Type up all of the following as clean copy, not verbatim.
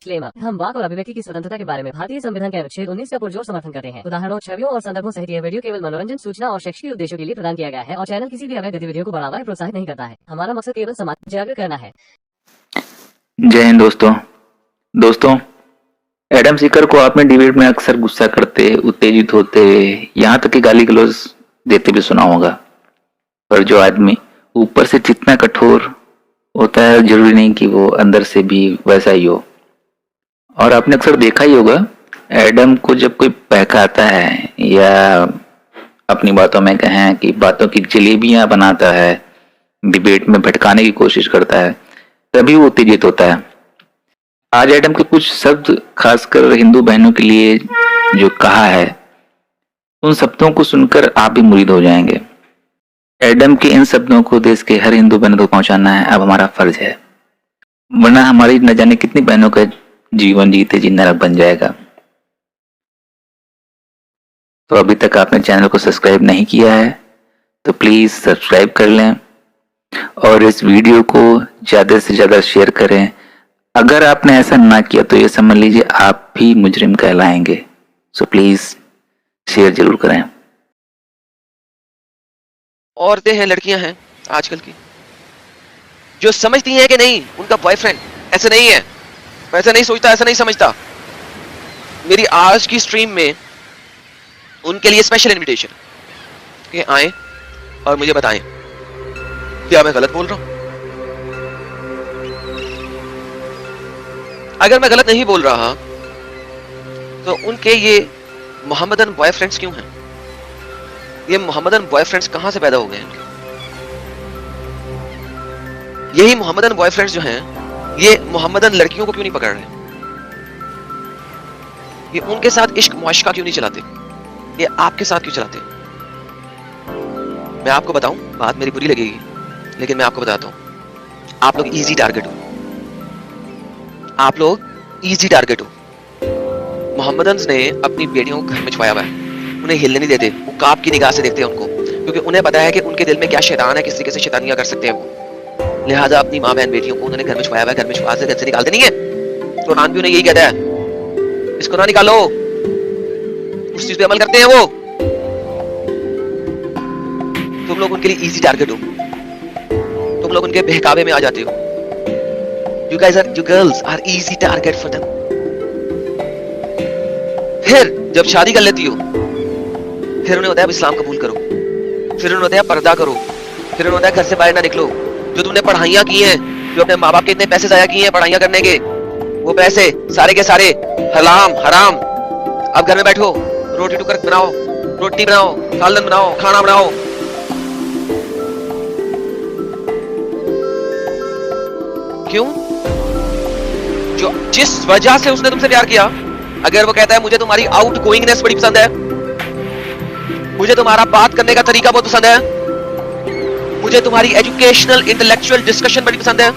Disclaimer. हम वाक और अभिव्यक्ति की स्वतंत्रता के बारे में भारतीय संविधान के अनुच्छेद 19 का पुरजोर समर्थन करते हैं। उदाहरणों, छवियों और संदर्भों सहित यह वीडियो केवल मनोरंजन, सूचना और शैक्षिक उद्देश्यों के लिए प्रदान किया गया है और चैनल किसी भी अवैध गतिविधियों को बढ़ावा या प्रोत्साहित नहीं करता है। हमारा मकसद केवल समाज जागरूक करना है। जय हिंद दोस्तों, एडम सीकर को आपने डिबेट में अक्सर गुस्सा करते, उत्तेजित होते, यहाँ तक कि गाली गलौज देते भी सुना होगा। पर जो आदमी ऊपर से जितना कठोर होता है, जरूरी नहीं कि वो अंदर से भी वैसा ही हो। और आपने अक्सर देखा ही होगा, एडम को जब कोई बहकाता है या अपनी बातों में कहें कि बातों की जलेबियां बनाता है, डिबेट में भटकाने की कोशिश करता है, तभी वो उत्तेजित होता है। आज एडम के कुछ शब्द खासकर हिंदू बहनों के लिए जो कहा है, उन शब्दों को सुनकर आप भी मुरीद हो जाएंगे। एडम के इन शब्दों को देश के हर हिंदू बहनों को पहुंचाना है अब हमारा फर्ज है, वरना हमारी न जाने कितनी बहनों का जीवन जीते जी नरक बन जाएगा। तो अभी तक आपने चैनल को सब्सक्राइब नहीं किया है तो प्लीज सब्सक्राइब कर लें और इस वीडियो को ज्यादा से ज्यादा शेयर करें। अगर आपने ऐसा ना किया तो ये समझ लीजिए आप भी मुजरिम कहलाएंगे। सो प्लीज शेयर जरूर करें। औरतें हैं, लड़कियां हैं आजकल की, जो समझती हैं कि नहीं उनका बॉयफ्रेंड ऐसे नहीं है, वैसे नहीं सोचता, ऐसा नहीं समझता। मेरी आज की स्ट्रीम में उनके लिए स्पेशल इनविटेशन कि आए और मुझे बताएं क्या मैं गलत बोल रहा हूं। अगर मैं गलत नहीं बोल रहा तो उनके ये मोहम्मदन बॉयफ्रेंड्स क्यों हैं? ये मोहम्मदन बॉयफ्रेंड्स कहां से पैदा हो गए हैं? यही मोहम्मदन बॉयफ्रेंड्स जो हैं, ये मोहम्मदन लड़कियों को क्यों नहीं पकड़ रहे? ये उनके साथ इश्क मुआशका क्यों नहीं चलाते? ये आपके साथ क्यों चलाते? मैं आपको बताऊं, बात मेरी बुरी लगेगी लेकिन मैं आपको बताता हूं, आप लोग इजी टारगेट हो। आप लोग इजी टारगेट हो। मोहम्मदन्स ने अपनी बेटियों को घर में छुपाया हुआ है, उन्हें हिलने नहीं देते, वो काप की निगाह से देखते हैं उनको, क्योंकि उन्हें पता है कि उनके दिल में क्या शैतान है, किस तरीके से शैतानियां कर सकते हैं वो। लिहाजा अपनी माँ बहन बेटियों को उन्होंने घर में छुपाया हुआ है, घर में छुपा से घर से निकालते नहीं है। कुरान भी उन्हें यही कहता है, इसको ना निकालो, उस चीज पे अमल करते हैं वो। तुम लोग उनके लिए इजी टारगेट हो, तुम लोग उनके बहकावे में आ जाते हो। You guys are, you girls are easy target for them. फिर जब शादी कर लेती हो, फिर उन्हें होता है अब इस्लाम कबूल करो, फिर उन्हें होता है पर्दा करो, फिर उन्हें होता है घर से बाहर ना निकलो। जो तुमने पढ़ाइयाँ की हैं, जो अपने माँ बाप के इतने पैसे जाया किए हैं पढ़ाइयाँ करने के, वो पैसे सारे के सारे हराम। अब घर में बैठो, रोटी टुकर बनाओ, रोटी बनाओ, सालन बनाओ, खाना बनाओ। क्यों? जो जिस वजह से उसने तुमसे प्यार किया, अगर वो कहता है मुझे तुम्हारी आउट गोइंगनेस बड़ी पसंद है, मुझे तुम्हारा बात करने का तरीका बहुत पसंद है, मुझे तुम्हारी एजुकेशनल इंटेलेक्चुअल डिस्कशन बड़ी पसंद है,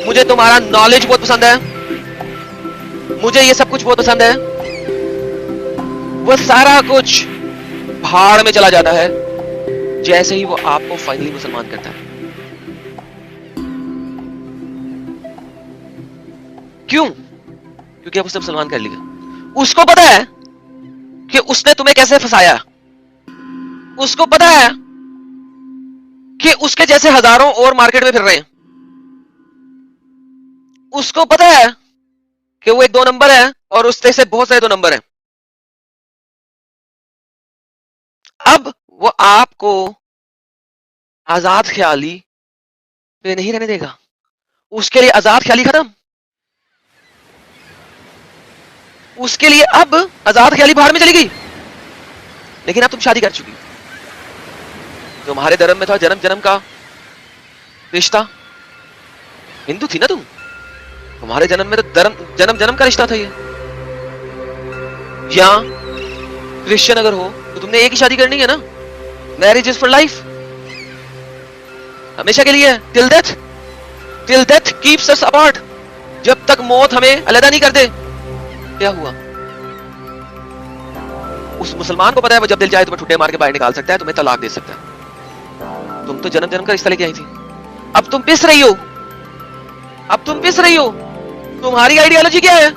मुझे तुम्हारा नॉलेज बहुत पसंद है, मुझे ये सब कुछ बहुत पसंद है, वो सारा कुछ भाड़ में चला जाता है जैसे ही वो आपको फाइनली मुसलमान करता है। क्यों? क्योंकि अब उसने मुसलमान कर लिया। उसको पता है कि उसने तुम्हें कैसे फंसाया, उसको पता है कि उसके जैसे हजारों और मार्केट में फिर रहे हैं, उसको पता है कि वो एक 2 नंबर है और उससे से बहुत सारे 2 नंबर हैं। अब वो आपको आजाद ख्याली पे नहीं रहने देगा। उसके लिए आजाद ख्याली खत्म, उसके लिए अब आजाद ख्याली बाहर में चली गई। लेकिन अब तुम शादी कर चुकी, तुम्हारे धर्म में था जन्म जन्म का रिश्ता, हिंदू थी ना तुम, तुम्हारे जन्म में तो जन्म जन्म का रिश्ता था ये। या क्रिश्चियन अगर हो तो तुमने एक ही शादी करनी है ना, मैरिज इज फॉर लाइफ, हमेशा के लिए, till death keeps us apart, जब तक मौत हमें अलग नहीं कर दे। क्या हुआ? उस मुसलमान को पता है वो जब दिल चाहे तुम्हें ठुड्डे मार के बाहर निकाल सकता है, तुम्हें तलाक दे सकता है। तुम तो जन्म जन्म का रिश्ता लेके आई थी, अब तुम पिस रही हो, तुम्हारी आइडियोलॉजी क्या है?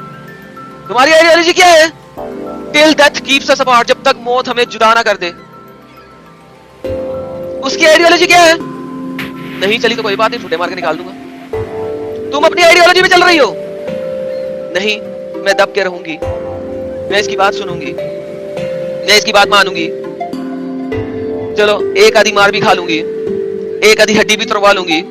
तुम्हारी आइडियोलॉजी क्या है? Till death keeps us apart, जब तक मौत हमें जुदा ना कर दे। उसकी आइडियोलॉजी क्या है? नहीं चली तो कोई बात नहीं, छुट्टे मार के निकाल दूंगा। तुम अपनी आइडियोलॉजी में चल रही हो। नहीं, मैं दब के रहूंगी, मैं इसकी बात सुनूंगी, मैं इसकी बात मानूंगी। चलो एक आधी मार भी खा लूंगी, एक आधी हड्डी भी तुड़वा लूंगी,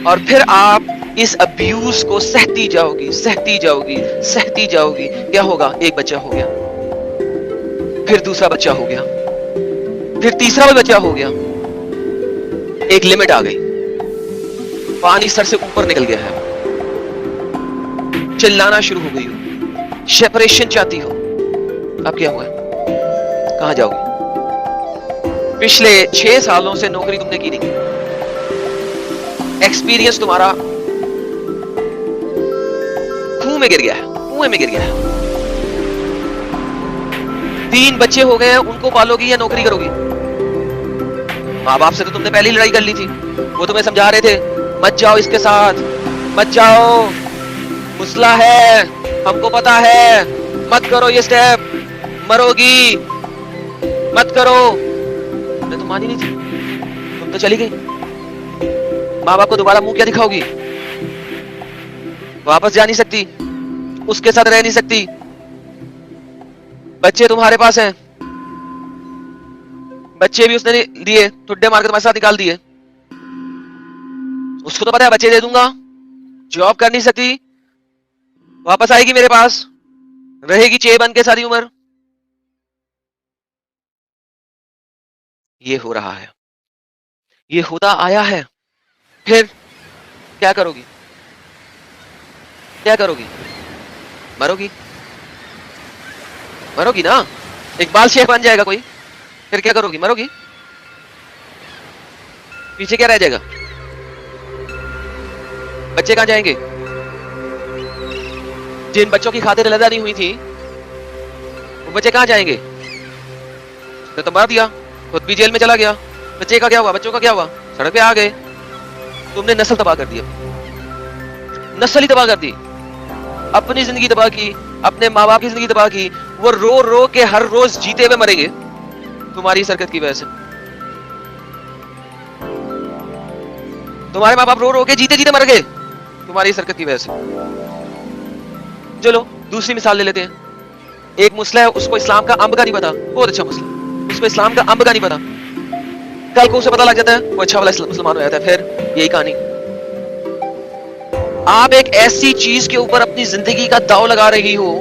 और फिर आप इस अब्यूज को सहती जाओगी, सहती जाओगी, सहती जाओगी। क्या होगा? एक बच्चा हो गया, फिर दूसरा बच्चा हो गया, फिर तीसरा भी बच्चा हो गया। एक लिमिट आ गई, पानी सर से ऊपर निकल गया है, चिल्लाना शुरू हो गई हो, सेपरेशन चाहती हो। अब क्या हुआ? कहां जाओगी? पिछले 6 सालों से नौकरी तुमने की नहीं, एक्सपीरियंस तुम्हारा कुएं में गिर गया है, कुएं में गिर गया है। 3 बच्चे हो गए हैं, उनको पालोगी या नौकरी करोगी? माँ बाप से तो तुमने पहले ही लड़ाई कर ली थी, वो तुम्हें समझा रहे थे मत जाओ इसके साथ, मत जाओ, मुसला है, हमको पता है, मत करो ये स्टेप, मरोगी, मत करो। तुमने तो मानी नहीं थी, तुम तो चली गई। माँ बाप को दोबारा मुंह क्या दिखाओगी? वापस जा नहीं सकती, उसके साथ रह नहीं सकती। बच्चे तुम्हारे पास हैं, बच्चे भी उसने दिए, ठुड्डे मार के तुम्हारे साथ निकाल दिए। उसको तो पता है बच्चे दे दूंगा, जॉब कर नहीं सकती, वापस आएगी मेरे पास, रहेगी चे बन के सारी उम्र। ये हो रहा है, ये होता आया है। फिर क्या करोगी? क्या करोगी? मरोगी, मरोगी ना? इकबाल शेख बन जाएगा कोई, फिर क्या करोगी? मरोगी। पीछे क्या रह जाएगा? बच्चे कहां जाएंगे? जिन बच्चों की खातिर लदा नहीं हुई थी, वो बच्चे कहां जाएंगे? तो मार दिया, खुद भी जेल में चला गया। बच्चे का क्या हुआ? बच्चों का क्या हुआ? सड़क पे आ गए। तुमने नस्ल तबाह कर दी, नस्ल ही तबाह कर दी, अपनी जिंदगी तबाह की, अपने माँ बाप की जिंदगी तबाह की। वो रो रो के हर रोज जीते हुए मरेंगे तुम्हारी इस हरकत की वजह से। तुम्हारे माँ बाप रो रो के जीते जीते मर गए तुम्हारी इस हरकत की वजह से। चलो दूसरी मिसाल ले लेते हैं। एक मुस्लिम है, उसको इस्लाम का अंब का नहीं पता, बहुत अच्छा मुस्लिम, उसको इस्लाम का अंब का नहीं पता। कल को उसे पता लग जाता है, वो अच्छा वाला मुसलमान हो जाता है, फिर यही कहानी। आप एक ऐसी चीज के ऊपर अपनी जिंदगी का दांव लगा रही हो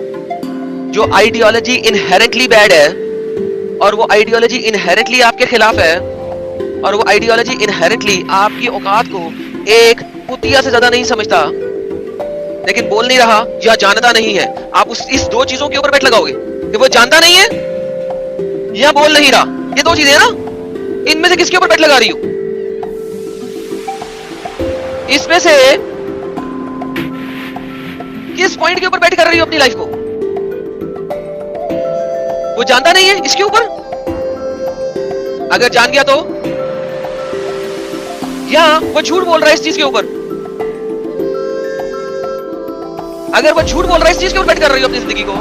जो आइडियोलॉजी इनहेरेंटली बैड है, और वो आइडियोलॉजी इनहेरेंटली आपके खिलाफ है, और वो आइडियोलॉजी इनहेरेंटली आपकी औकात को एक कुतिया से ज्यादा नहीं समझता, लेकिन बोल नहीं रहा या जानता नहीं है। आप इस 2 चीजों के ऊपर बैठ लगाओगे कि वो जानता नहीं है या बोल नहीं रहा। ये 2 चीजें हैं ना, इनमें से किसके ऊपर बैठ लगा रही हो? इसमें से किस पॉइंट के ऊपर बैठ कर रही हो अपनी लाइफ को? वो जानता नहीं है इसके ऊपर, अगर जान गया तो, या वो झूठ बोल रहा है इस चीज के ऊपर। अगर वो झूठ बोल रहा है इस चीज के ऊपर बैठ कर रही हो अपनी जिंदगी को,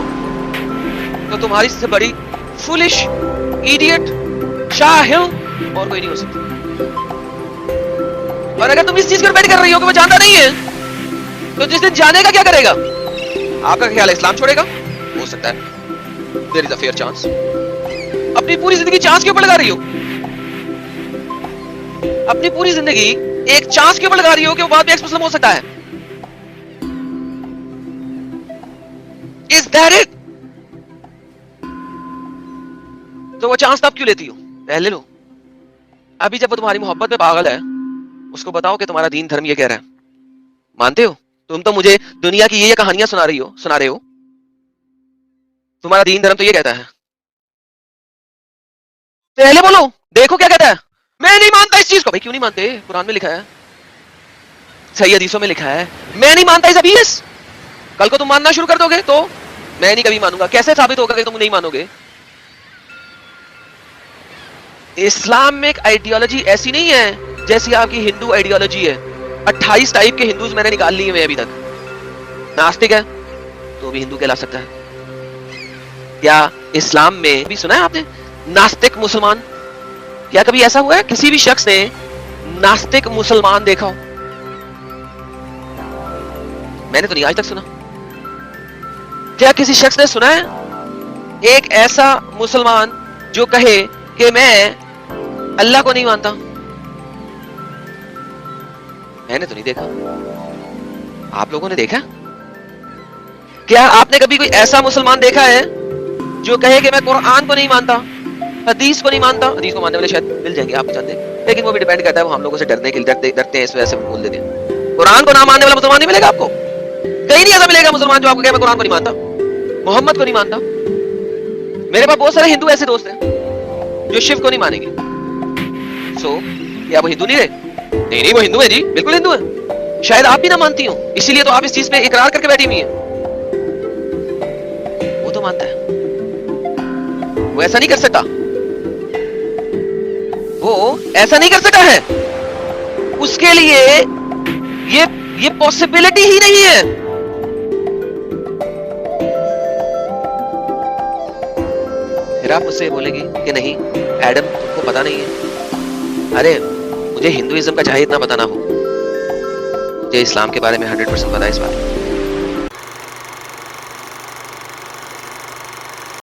तो तुम्हारी से बड़ी फुलिश, इडियट, शाहिल और कोई नहीं हो सकती। और अगर तुम इस चीज पर बैठ कर रही हो कि वो जानता नहीं है, तो जिस दिन जानेगा क्या करेगा? आपका ख्याल है इस्लाम छोड़ेगा? हो सकता है, there is a fair chance. अपनी पूरी जिंदगी चांस के ऊपर लगा रही हो, अपनी पूरी जिंदगी एक चांस के ऊपर लगा रही हो कि वो बाद में एक्स मुस्लिम हो सकता है। Is that it? तो वो चांस तब क्यों लेती हो? पहले लो। अभी जब वो तुम्हारी मोहब्बत में पागल है, उसको बताओ कि तुम्हारा दीन धर्म ये कह रहा है। मानते हो? तुम तो मुझे दुनिया की ये कहानियां सुना रहे हो। तुम्हारा दीन धर्म तो ये कहता है। पहले बोलो, देखो क्या कहता है। मैं नहीं मानता इस चीज को। भाई क्यों नहीं मानते? कुरान में लिखा है, सही हदीसों में लिखा है। मैं नहीं मानता इस हदीस। कल को तुम मानना शुरू कर दोगे तो मैं नहीं कभी मानूंगा। कैसे साबित होगा कि तुम नहीं मानोगे? इस्लाम में एक आइडियोलॉजी ऐसी नहीं है जैसी आपकी हिंदू आइडियोलॉजी है। 28 टाइप के हिंदूज मैंने निकाल लिए हुए अभी तक। नास्तिक है तो भी हिंदू कहला सकता है। क्या इस्लाम में भी सुना है आपने नास्तिक मुसलमान? क्या कभी ऐसा हुआ है किसी भी शख्स ने नास्तिक मुसलमान देखा हो? मैंने तो नहीं आज तक सुना। क्या किसी शख्स ने सुना है एक ऐसा मुसलमान जो कहे कि मैं अल्लाह को नहीं मानता? मैंने तो नहीं देखा। आप लोगों ने देखा? क्या आपने कभी कोई ऐसा मुसलमान देखा है जो कहे कि मैं कुरान को नहीं मानता, हदीस को नहीं मानता? हदीस को मानने वाले शायद मिल जाएंगे, आप जानते हैं, लेकिन वो भी डिपेंड करता है, वो हम लोगों से डरने के लिए डरते हैं, इस वजह से बोल देते हैं। कुरान को ना मानने वाला मुसलमान नहीं मिलेगा आपको, कहीं नहीं ऐसा मिलेगा मुसलमान जो आपको कहे मैं कुरान को नहीं मानता, मोहम्मद को नहीं मानता। मेरे पास बहुत सारे हिंदू ऐसे दोस्त हैं जो शिव को नहीं मानेंगे। सो क्या वो हिंदू नहीं रहे? नहीं, वो हिंदू है जी, बिल्कुल हिंदू है। शायद आप भी ना मानती हो, इसीलिए तो आप इस चीज पे इकरार करके बैठी हुई है। वो तो मानता है, वो ऐसा नहीं कर सकता, वो ऐसा नहीं कर सकता है, उसके लिए ये पॉसिबिलिटी ही नहीं है। फिर आप मुझसे बोलेंगे कि नहीं एडम तुमको पता नहीं है। अरे मुझे हिंदुइज्म का चाहे इतना पता ना हो, मुझे इस्लाम के बारे में 100% पता है इस बारे में।